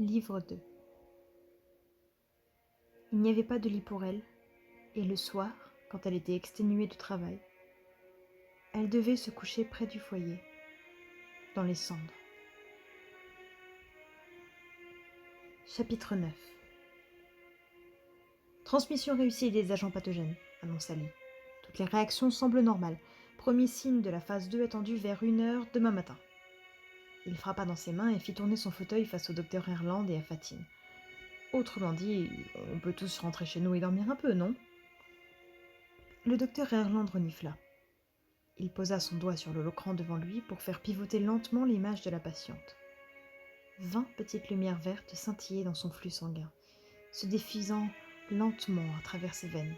Livre 2. Il n'y avait pas de lit pour elle, et le soir, quand elle était exténuée de travail, elle devait se coucher près du foyer, dans les cendres. Chapitre 9. Transmission réussie des agents pathogènes, annonça Lee. Toutes les réactions semblent normales. Premier signe de la phase 2 attendu vers 1h demain matin. Il frappa dans ses mains et fit tourner son fauteuil face au docteur Erland et à Fatine. Autrement dit, on peut tous rentrer chez nous et dormir un peu, non ? Le docteur Erland renifla. Il posa son doigt sur l'holocran devant lui pour faire pivoter lentement l'image de la patiente. 20 petites lumières vertes scintillaient dans son flux sanguin, se diffusant lentement à travers ses veines.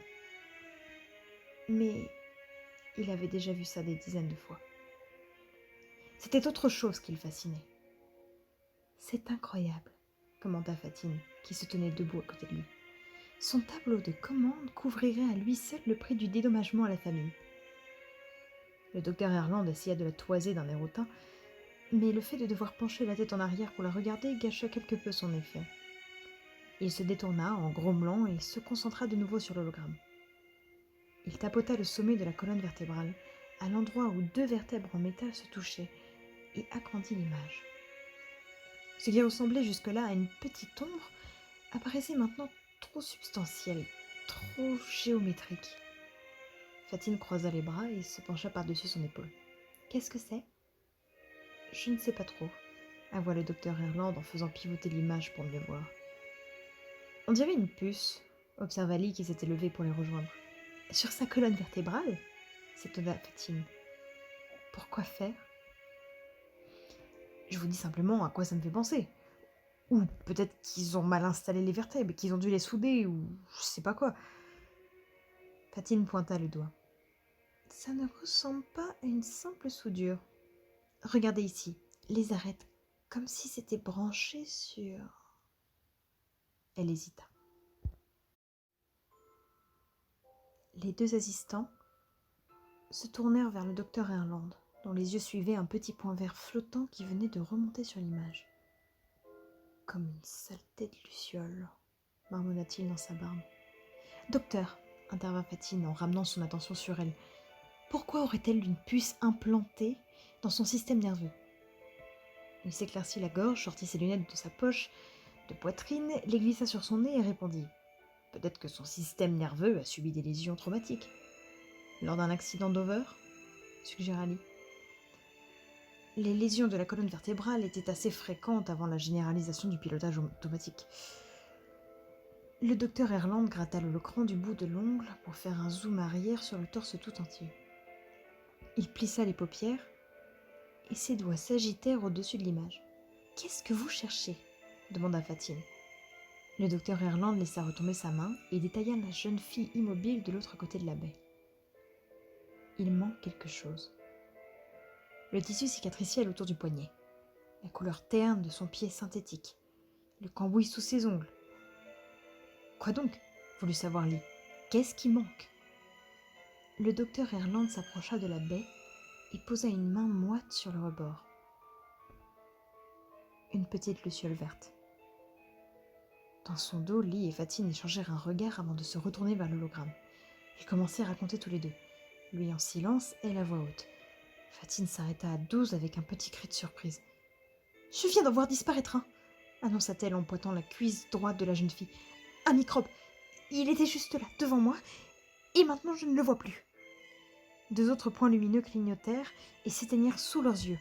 Mais il avait déjà vu ça des dizaines de fois. C'était autre chose qui le fascinait. « C'est incroyable », commenta Fatine, qui se tenait debout à côté de lui. Son tableau de commande couvrirait à lui seul le prix du dédommagement à la famille. Le docteur Erland essaya de la toiser d'un air hautain, mais le fait de devoir pencher la tête en arrière pour la regarder gâcha quelque peu son effet. Il se détourna en grommelant et se concentra de nouveau sur l'hologramme. Il tapota le sommet de la colonne vertébrale, à l'endroit où 2 vertèbres en métal se touchaient, et agrandit l'image. Ce qui ressemblait jusque-là à une petite ombre apparaissait maintenant trop substantiel, trop géométrique. Fatine croisa les bras et se pencha par-dessus son épaule. « Qu'est-ce que c'est ?»« Je ne sais pas trop, » avoua le docteur Erland en faisant pivoter l'image pour mieux voir. « On dirait une puce, » observa Lee qui s'était levé pour les rejoindre. « Sur sa colonne vertébrale ?» s'étonna Fatine. « Pourquoi faire ?»« Je vous dis simplement à quoi ça me fait penser. Ou peut-être qu'ils ont mal installé les vertèbres, qu'ils ont dû les souder, ou je sais pas quoi. » Fatine pointa le doigt. « Ça ne ressemble pas à une simple soudure. Regardez ici, les arêtes, comme si c'était branché sur... » Elle hésita. Les 2 assistants se tournèrent vers le docteur Erland, dont les yeux suivaient un petit point vert flottant qui venait de remonter sur l'image. « Comme une saleté de luciole, » marmonna-t-il dans sa barbe. « Docteur, » intervint Fatine en ramenant son attention sur elle, « pourquoi aurait-elle une puce implantée dans son système nerveux ?» Il s'éclaircit la gorge, sortit ses lunettes de sa poche de poitrine, les glissa sur son nez et répondit. Peut-être que son système nerveux a subi des lésions traumatiques. Lors d'un accident d'over, suggéra Lee. Les lésions de la colonne vertébrale étaient assez fréquentes avant la généralisation du pilotage automatique. Le docteur Erland gratta l'holocran du bout de l'ongle pour faire un zoom arrière sur le torse tout entier. Il plissa les paupières et ses doigts s'agitèrent au-dessus de l'image. « Qu'est-ce que vous cherchez ?» demanda Fatine. Le docteur Erland laissa retomber sa main et détailla la jeune fille immobile de l'autre côté de la baie. Il manque quelque chose. Le tissu cicatriciel autour du poignet, la couleur terne de son pied synthétique, le cambouis sous ses ongles. Quoi donc ? Voulut savoir Lee. Qu'est-ce qui manque ? Le docteur Erland s'approcha de la baie et posa une main moite sur le rebord. Une petite luciole verte. Dans son dos, Lee et Fatine échangèrent un regard avant de se retourner vers l'hologramme. Ils commencèrent à compter tous les 2, lui en silence, elle à voix haute. Fatine s'arrêta à 12 avec un petit cri de surprise. « Je viens d'en voir disparaître un !» annonça-t-elle en pointant la cuisse droite de la jeune fille. « Un microbe. Il était juste là, devant moi, et maintenant je ne le vois plus. » 2 autres points lumineux clignotèrent et s'éteignirent sous leurs yeux,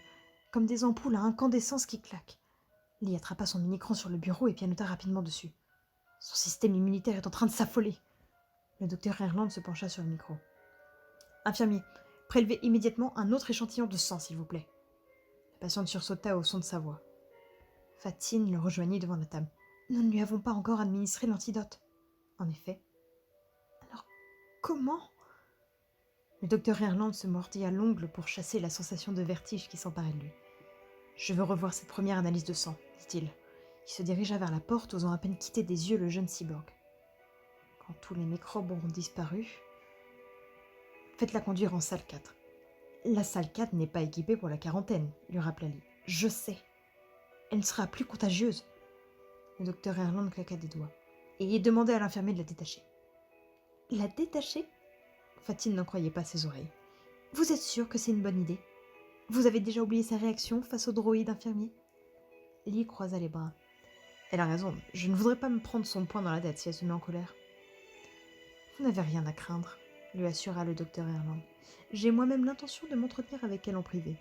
comme des ampoules à incandescence qui claquent. Lee attrapa son mini-écran sur le bureau et pianota rapidement dessus. Son système immunitaire est en train de s'affoler. Le docteur Erland se pencha sur le micro. « Infirmier, prélevez immédiatement un autre échantillon de sang, s'il vous plaît. » La patiente sursauta au son de sa voix. Fatine le rejoignit devant la table. « Nous ne lui avons pas encore administré l'antidote. » En effet. « Alors, comment ?» Le docteur Erland se mordit à l'ongle pour chasser la sensation de vertige qui s'emparait de lui. « Je veux revoir cette première analyse de sang, » dit-il. Il se dirigea vers la porte, osant à peine quitter des yeux le jeune cyborg. Quand tous les microbes auront disparu, faites-la conduire en salle 4. La salle 4 n'est pas équipée pour la quarantaine, lui rappela Lee. Je sais. Elle ne sera plus contagieuse. Le docteur Erland claqua des doigts et demandait à l'infirmier de la détacher. La détacher? Fatine n'en croyait pas ses oreilles. Vous êtes sûr que c'est une bonne idée? Vous avez déjà oublié sa réaction face au droïde infirmier? Lee croisa les bras. Elle a raison, je ne voudrais pas me prendre son poing dans la tête si elle se met en colère. Vous n'avez rien à craindre, lui assura le docteur Erland. J'ai moi-même l'intention de m'entretenir avec elle en privé.